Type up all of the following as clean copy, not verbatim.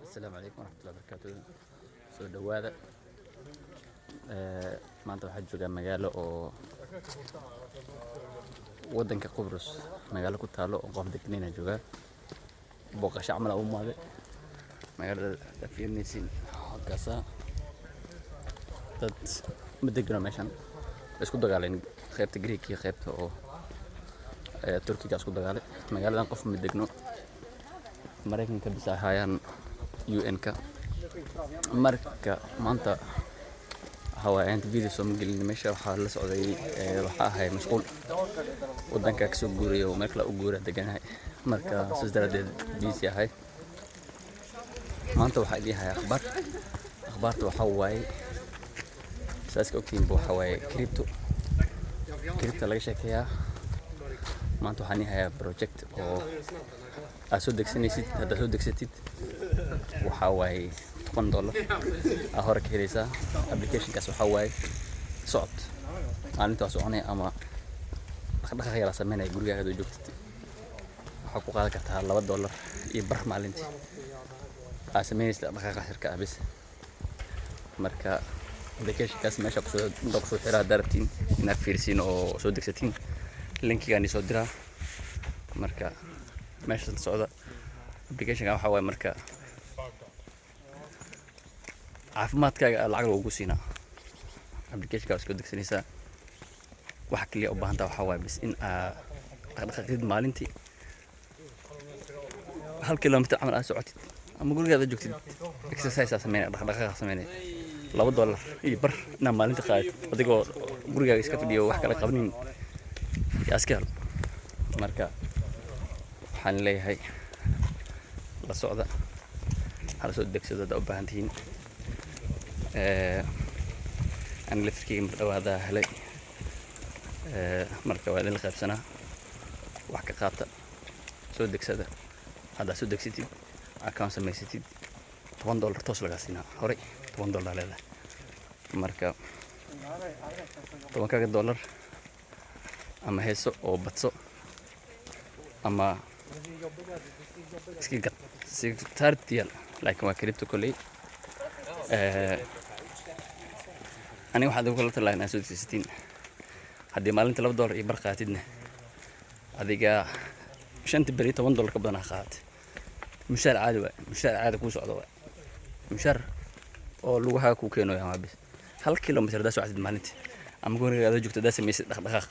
السلام عليكم ورحمة الله وبركاته. soo dhawaada maanta waxaan joogaa magaalo oo wadanka Qobrus magaalo ku taalo oo qof degnayna joogaa booqasho camal u maade magaalada fiirnaysin halkaasa dad ma degno meeshan isku dagaaleen qaybta Greek iyo qaybta oo Turkiga isku dagaalay magaaladan qof ma degno Mareykanka bisa hayaan UN-ka marka maanta hawaayan video soo gelin meesha waxa la socday waxa ahay mashquul wadanka ka soo guuriyo marka la u guura deganahay marka soo daradeed busy ahay maanta waxa idin hayaa akhbaarta waxa waaye saaska ogtiin waxa waaye crypto laga sheekeeyaa maanta waxaan hayaa project oo soo degsanaysid hadda soo degsatid waxa waaye $1 hore ka helaysaa application-kaas waxa waaye socod maalintaas soconay ama dhaqdhaqaaq yar sameynay gurigaaga joogtid waxa ku qaadan kartaa $2 iyo bar maalintii sameynaysa dhaqdhaqaaq shirka abis marka application-kaas meesha ku soo xiraa darabtiin inaad fiirsiin oo soo degsatiin linkiga ni soo diraa marka meesha socda application-ka waxa waaye marka caafimaadkaaga lacag ugu siinaa application-ka isku degsanaysaa waxa kaliya u baahan tahay waxa waaye bis in dhaqdhaqaaqid maalintii 1 kilomitir camal aad socotid ama gurigaada joogtid exercise sameynay dhaqdhaqaaq sameynay $2 iyo bar na maalintii qaad adigoo gurigaaga iska fadhiyo wax kale qabanin yaaskal marka waxaan leeyahay la socda hal soo degsado u baahan tihiin أنا لفكي مرة هذا هلي مرة واحد اللي خابسنا وحكي قاطع سودك سدا هذا سودك سيتي أكاون سمي سيتي $1 توصل قاسينا هوري $1 لا مرة طبعا كذا $1 أما هيسو أو بتسو أما سكيت سكتارتيال لكن ما كريبتو كلي أنا واحد يقول لك أنا سويت 60 هدي مالنت $2 يبر قاتدنا هذيك عشان تبري $1 كبدنا خات مشار عادي كوس عضوة مشار أو لوها كوكينو يا مابس هل كيلومتر ده سعد مالنت أما قولي هذا جوكت ده سميس دقيقة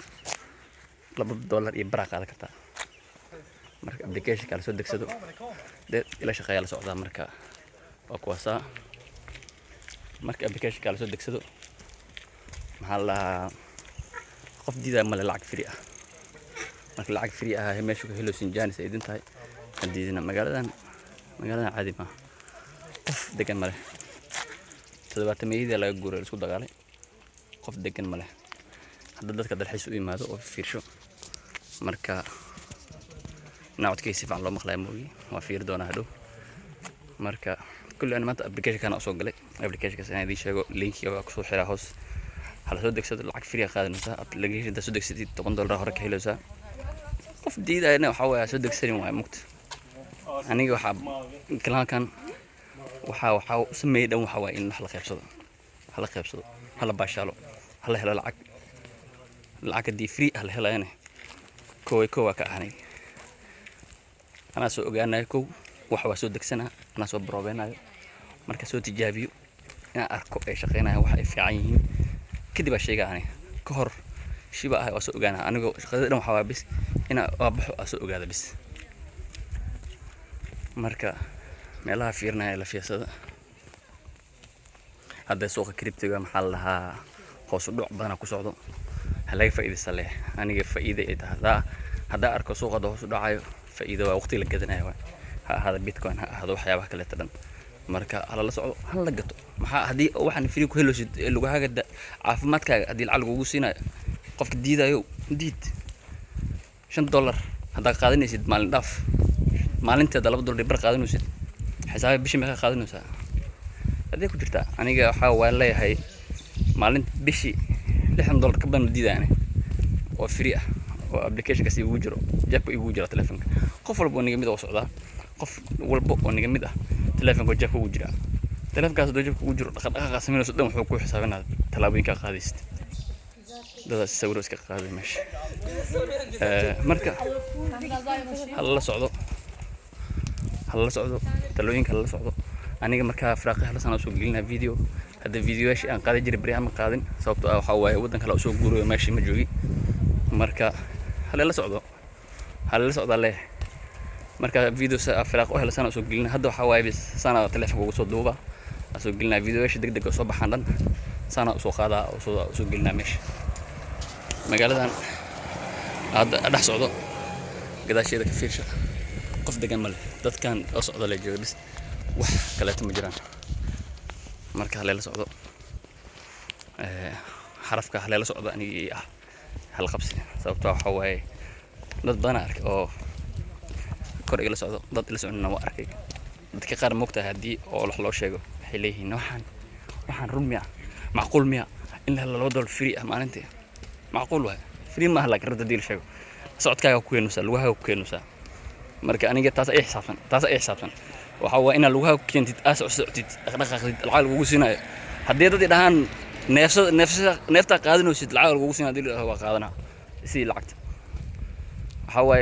$2 يبر قال كرتا مرك أبليكيشن كان سودك سدو ده إلى شقيال سعودة مركا أقواسا مرك أبليكيشن كان سودك سدو محل قف ديدا مال لعق فريقة مرك لعق فريقة هي ماشي كهلو سنجاني سيدين تاي ديدنا مقالنا عادي ما قف دكان ماله تدبرت ميدي لا يقول السود قالي قف دكان ماله حددت كذا الحس وين ماذا وفيرشو مركا نعود كيسي فعل الله مخلا موجي وفير دونا هدو مركا كل أنا ما أبليكيشن كان أصوغ لي أبليكيشن كان هذه شيء لينك يبغى كسر حرا هوس على سودك سود العك فريق هذا نتا أبليكيشن ده سودك سيتي $1 هرك هيلو سا قف جديد أنا وحاول سودك سريع معي مكت أنا وحاب كلام كان وحاول سمي ده وحاول إن حلا خيب صدا حلا باشالو حلا العك دي فري حلا يعني كوي كأهني أنا سو أنا كو وحوا سودك سنة أنا سو بروبينا مركز سو تجابيو أنا أركو إيش شقينا وحي في عيني كده بشيء يعني كهر شيء بقى أسوق أنا جو شقينا وحوا بس أنا أبحث أسوق هذا بس مركز ملا فيرنا إلا في صدا هذا سوق كريبتو محلها خاص دوع بدنا كسودو هلاقي فائدة صالح أنا جف فائدة هذا أركو سوق ده خاص دوع فائدة وقت اللي جدنا هذا بيتكوين هذا وحياة كله تدن مركا على الله صعب هلا لقطه ما هذه واحد فريق هلو شد اللي جوها قد عافمتك هذه العلقة وجوسينا قف جديدة يو جديد $1 هذا قادين يسد مال داف مال أنت هذا $2 يبر قادين يسد حسابي بشي ما قادين يسد هذه كترتا أنا جا حاول لا هاي مال أنت بشي $1 كبر جديدة يعني وفريقة وأبليكيشن كسي وجرو جاب يوجر تلفونك قفل بوني جميد وصعدا qof walba oo niga mid ah تلفونك جابك وجرا تلفونك كاس جابك وجرا دقدقه سمينayso dhan wuxuu ku xisaabinaa talaabooyinka qaadist dad sawir iska qaaday meesha marka hal la socdo talooyinka la socdo aniga marka firaaqaha la sano soo gelinaa video hada videoyaasha aan qaaday jiray bariyaha ma qaadin sababtoo ah waxa waaye wadan kale oo soo guuray meesha ma joogi marka hal la socdo leh marka video sa firaaqo hal sano soo gelinaa hada waxa waaye bis sana telefoonka ugu soo duuba soo gelinaa videoyaasha degdeg soo baxaan dhan sana soo qaadaa oo soo gelinaa meesha magaaladan hada dhax socdo gadaasheeda ka fiirsha qof degan male dadkan oo socdo la joogo bis wax kale ma jiraan marka hal la socdo xarafka hal la socdo aniga hal qabsi sababtoo waxa waaye dad badan arkay oo kor ila socdo dad ila socdana waa arkay dadka qaar moogta hadii oo wax loo sheego waxay leeyihiin waxaan run miya macquul miya in la $2 free ah maalintii macquul waa free ma la garada diil sheego socodkaaga ku keenusa lugaha ku keenusa marka aniga taas ay xisaabsan waxa waa in lugaha ku keentid socotid dhaqdhaqaaqid lacag ugu siinayo hadii dad dhahaan neefta qaadanaysid lacag ugu siinayo waa qaadana si lacagta waxa waa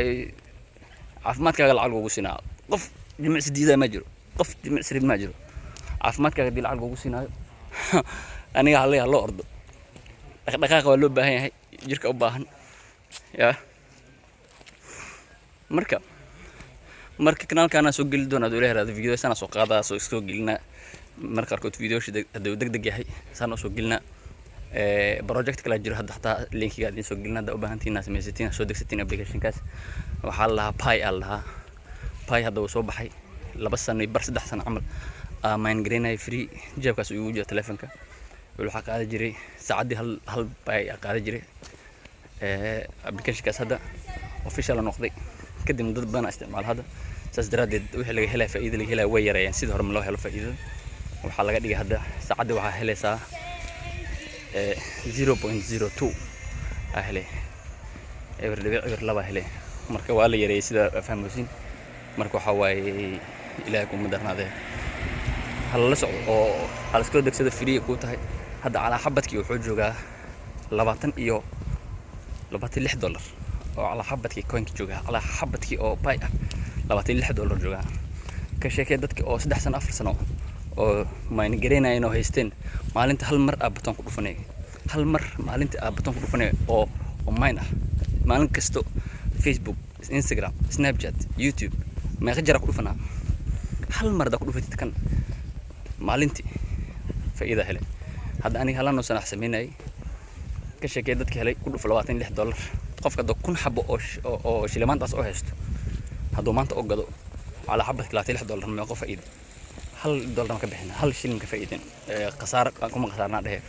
caafimaadkaaga lacag ugu siinayo qof jimicsi diiday ma jiro qof jimicsi rid ma jiro caafimaadkaaga dii lacag ugu siinayo aniga hal loo ordo dhaqdhaqaaqa waa loo baahan yahay jirka u baahan ya marka kanaalkana soo gali doona doo leeyahay video sana soo qaada soo gelina marka qarkood video degdeg yahay sana soo gelina project kala jiro hadda linkiga idin soo gelina u baahantiin samaysatiin soo degsatiin application kaas waxa la Pi hadda soo baxay 2 sano iyo 3 sano amal mine greenay free jeebkaas uu jiro telefoonka waxa qaada jiray saacadii hal Pi qaada jiray application kaas hadda official noqday kadib dad badan isticmaal hada saas daraadeed wixii laga helay faa'iido laga helay way yareeyeen sidii hore ma loo helo faa'iido waxa laga dhigay hada saacadii waxa helaysaa 0.02 ahle ever laba hele marka waa la yareeyay sida fahmaysiin marka waxa waaye ilaahay ku madarnaade hal la socdo oo hal iska degsada free ku tahay hada ala xabadkii wuxuu joogaa $26 oo ala xabadkii coin joogaa ala xabadkii oo Pi ah $26 joogaa ka sheekay dadka oo 3 sano 4 sano oo mine greenayno haysteen maalinta hal mar batoon ku dhufanay hal mar maalinta batoon ku dhufanay oo mine ah maalin kasto Facebook Instagram Snapchat YouTube ma qajara ku dhufanaa hal mar da ku dhufatid kan maalintii faa'iido hele hada aniga halano sanax sameynay ka sheekay dadka helay ku dhuf $26 qofka dad kun xabo oo shilimaantaas oo haysto haduu maanta oo gado ala xabad $26 ma qof faa'iido $1 ma ka bixin hal shilin ka faa'iidin qasaar kuma qasaarna dhahay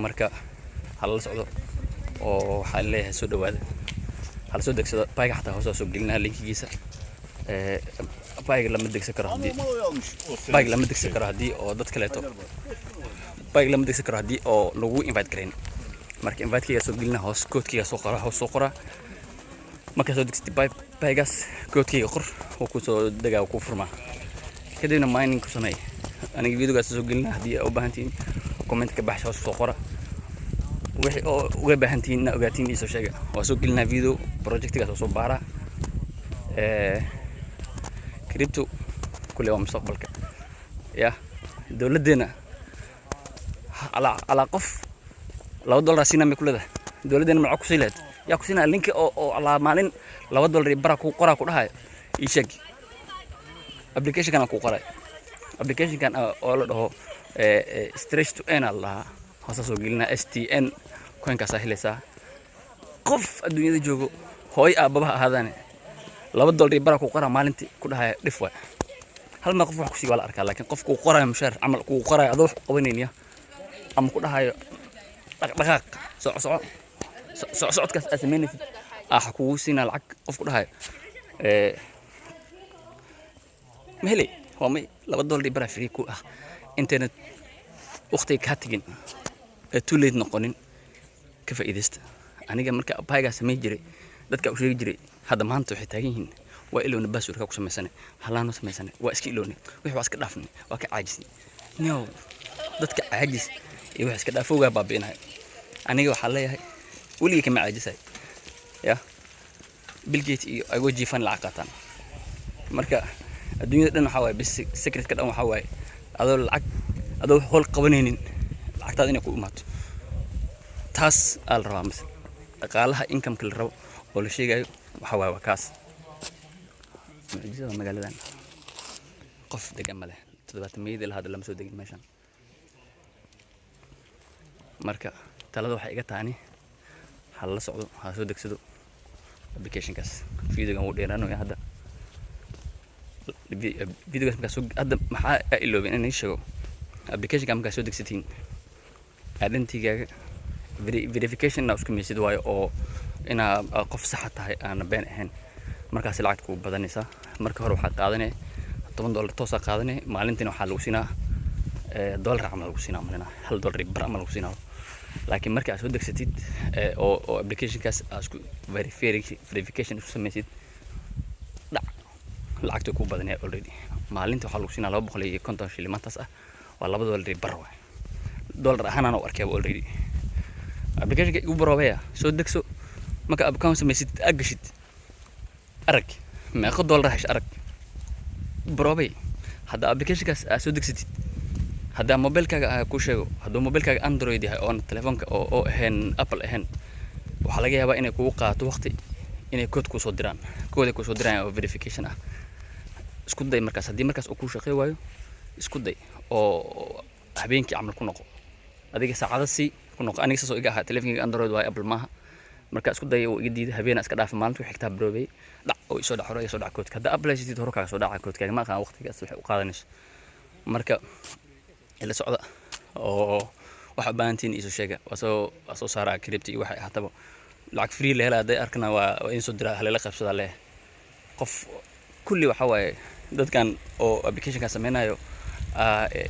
marka hal la socdo oo waxa leeyahay soo dhawaada hal soo degsada Pi-ga xataa hoos soo gelinaa linkigiisa Pi-ga lama degsan karo hadii oo dad kale Pi-ga lama degsan karo hadii oo lagu invite gareyn marka invite-kiga soo gelina hoos code-kiga soo qora marka soo degsatay Pi-gaas code-kiga qor oo ku soo dagaa ku furma kadibna mining ku sameey aniga videogaas soo gelina hadii u baahantiin comment ka baxsho soo qora wixii oo uga baahantiin ogaatiin isoo sheega waa soo gelina video project-gaas soo baara crypto kulli waa mustaqbalka ya dawladdeena ala qof $2 sina ma kulada dawladdeena ma ku siileed ya ku sina link oo ala maalin $2 bara ku qora ku dhahay ii sheeg application kan ku qoray application kan oo la dhaho stretch to n Allah hoos soo gelina STN coin ka sahlaysa qof adduunyada joogo hooy aabaha ahaadane $2 bara ku qora maalintii ku dhahay dhif way hal ma qof wax ku sii wala arkaa laakiin qof ku qoray mushaar amal ku qoray adoo qabanayna ama ku dhahay dhaqdhaqaaq socodkaas asmeynaysid kugu siina lacag qof ku dhahay مهلي وامي $2 برا فريكو انترنت وقتي كاتجين توليد نقولين كيف إيدست أنا جا مركب بايجا سمي جري دتك أشيء جري هذا ما أنتوا حتاجين وإلون بس وركوك سمسنة هلا نص سمسنة واسكي لوني ويح واسك دافني واك عاجزني نيو dadka عاجز iyo wax iska dhaafo waa baabiinay aniga waxa leeyahay waliga kama caajisay ya Bill Gates iyo ay wajifan lacag qaatan marka adduunyada dhan waxa way bis secret ka dhan waxa way adoo hol qabanaynin lacagtaada inay ku imaato taas al rabaa mis dhaqaalaha income ka la rabo oo la sheegayo waxa way waa kaas magaaladan qof degan ma leh 7 meeyada la hadal lama soo degin meeshan marka talada waxa iga taani hal la socdo ha soo degsado application kaas videogan uu dheeraanayo hadda videogaas markaa soo hadda maxaa iloobin inay sheego application ka markaa soo degsatiin identity-gaaga verification na isku meesid waayo oo ina qof sax tahay aan been ahayn markaas lacag ku badanaysa marka hore waxa qaadanay $10 toos qaadanay maalintii waxa lagu siinaa dollar amal lagu siinaa malina $1 bar amal lagu siinaa laakiin marka aad soo degsatid oo application kaas asku verification isku sameeysid lacagta ku badanay already maalintii waxa lagu siinaa $250 maantaas ah waa $2 bar waay dollar ahaan aan u arkay already application ka ugu barobaya soo degso marka account sameeysid agashid arag meeqa dollar hash arag barobay hada application kaas aad soo degsatid hada mobilkaaga ku sheego hada mobilkaaga Android yahay oo telefoonka oo ahayn Apple ahayn waxa laga yaabaa inay kugu qaato waqti inay code ku soo diraan oo verification ah isku day markaas hadii markaas uu ku shaqeey waayo isku day oo habeenkii amal ku noqo adiga saacada si ku noqo aniga soo iga ahaa telefoonka Android waa Apple maaha marka isku day oo iga diiday habeen iska dhaaf maalintii xigta barobay dhac oo soo dhac hore soo dhac code hada Apple sidii hore ka soo dhac code ma aqaan waqtigaas wax u qaadanayso marka ila socda oo waxa baantiin isu sheega wasoo saara crypto iyo waxa hataba lacag free la helaa arkana waa in soo dira halala qabsada leh qof kulli waxa way dadkan oo application ka sameeynaayo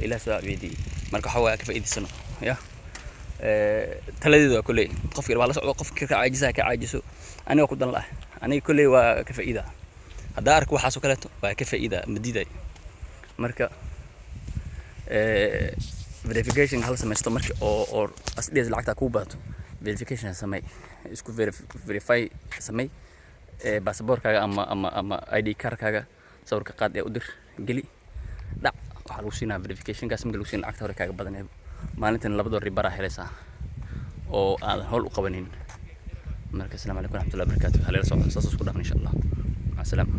ila soo video marka waxa way ka faa'iideysano ya taladeedu waa kulli qofkii waa la socdo qofkii ka caajiso aniga ku dan la aniga kulli waa ka faa'iida hada ark waxa soo kaleeto waa ka faa'iida madiiday marka verification hal samaysto markii oo asdeed lacagta ku baato verification samay isku verify samay passportkaaga ama ID card-kaaga sawirka qaad ee u dir gali dhac waxa lagu siinaa verification kaas ma lagu siin lacagta hore kaaga badanay maalintan $2 bar helaysa oo aan hol u qabanin marka assalaamu alaykum wa rahmatullahi wa barakatuh haleel soo isku dhaafna insha Allah ma salaam